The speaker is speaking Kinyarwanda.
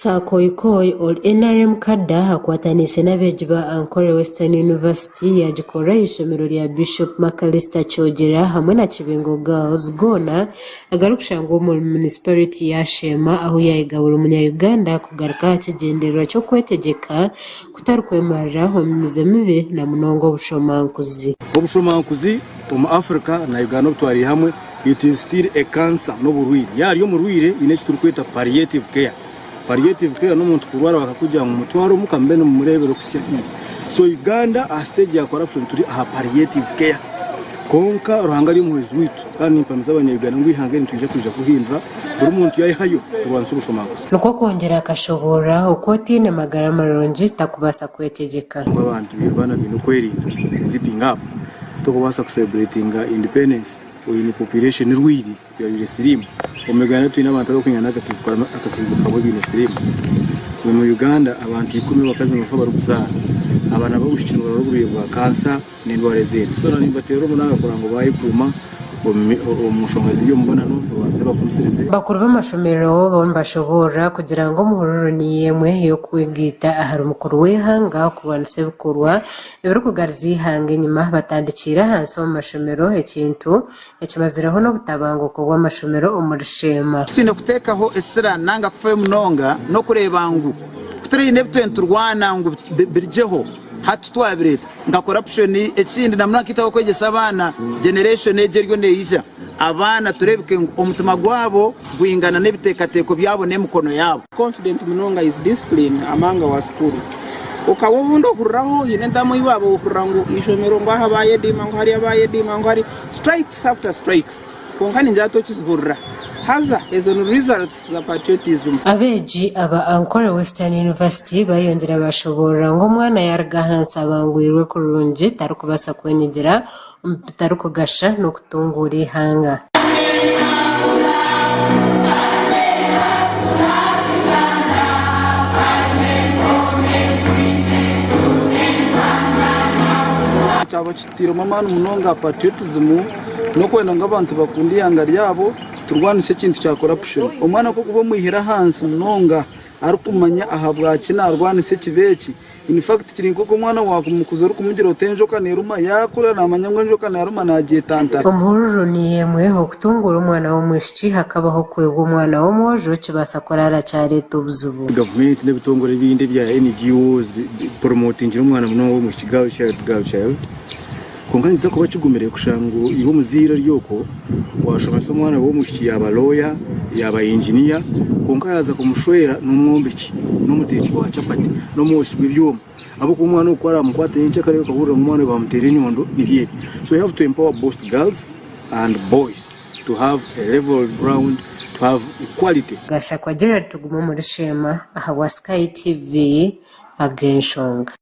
Sakoikoi or NRM Kada hakwatanise n'abeegi ba Ankole Western University yagikora ishomero lya Bishop Makalista Kyogera hamwe na Kibingo Girls Gona agarukusha ngo mu municipality ya Shema aho yayigabura umunya-Uganda kugaruka kigenderwa cyo kwetegeka kutarukwemarira homize mibe na munongo bushomankuzi mu Africa na Uganda twari hamwe. It is still a cancer no burwiri yari mu rwire inechi turukweta palliative care. Palliative care no muntu kurwara bakakuja mu mutwaro mukambene mu murebero kushyafiri. So Uganda a stage ya corruption turi aha palliative care konka ruhanga ari muhezi witu kandi impamza abanya-Uganda ngo ihangene tuje kuja kuhindura buri muntu yayihayo urwanso bushomagusa nuko kongera akashobora uko tine magara maronji takubasa kwetegeka abantu bibana bintu kweri zipping up tukubasa celebrating independence in population rwiri ya sirimu omegana tu n'abantu bakunyana akakibuka bo bine sirimu mu Uganda abantu 10 bakazi bafa baruguzana abana bagushikira baruguriye bwa cancer n'indwara zindi so nani batero munanga kurango bayikuma umushongazi byo mubonano babanze bakumusirize bakuru b'amashomero bombashobora kugira ngo muhururu niyemwe yo kwigita ahari umukuru w'ihanga kubanse bukurwa ibiro kugarzi hange nyuma batandikira hanso mu mashomero ekintu ekimaziraho no butabanguko bw'amashomero umurishema twine kutekaho esira nanga kufa munonga no kurebangu kutrine btenturwana ngo birjeho hatu twabireta nga corruption ekindi namuna kitako kwegesa abana generation ejeryo neisha abana turebike omutima gwabo gwingana nebitekateko byabo nemukono yabo. Confident munonga is discipline among our schools ukabundo kurraho yinendamo ibabo kurrango ishomero ngo habaye dima ngo hari abaye dima ngo hari strikes after strikes konkani njato kizurra haza ezo results za patriotism. Abeji aba Ankole Western University bayongera bashobora ngo mwana yarga hansa abangwirwe kurunje tarukubasa kwenyegera tarukugasha no kutungura ihanga. cyaba kitiro mama munonga patriotism no kwenda ngo abantu bakundi yanga ryabo turwanishe kintu cya corruption umwana ko kuba muhira hansi munonga arukumanya ahabwa kina arwanishe kibeki in fact kirinko ko mwana wakumukuzo rukumugira otenjo kaneruma yakura namanya njo kanaruma nagiye tanta umururu niyemwe ho kutungura umwana wo mushiki hakabaho kwego umwana wo mojo kibasa korara cya leta ubuzubu government n'ibitongore bindi bya NGOs promoting umwana muno wo mushiki gawe child konganiza ko bakigumereye kushango ibo muzira ryoko washomesa umwana wo mushiki yaba lawyer yaba engineer konka yaza kumushwera n'umwombeki n'umutecho wa chapati no musi bw'ibyuma abo ku mwana ukwara mukwate y'ince kare kabura umwana bamutere nyondo bigiye. So you have to empower both girls and boys to have a level ground, to have equality. Gasha kwa Gerard tuguma muri Shema aha wa Sky TV agenshonga.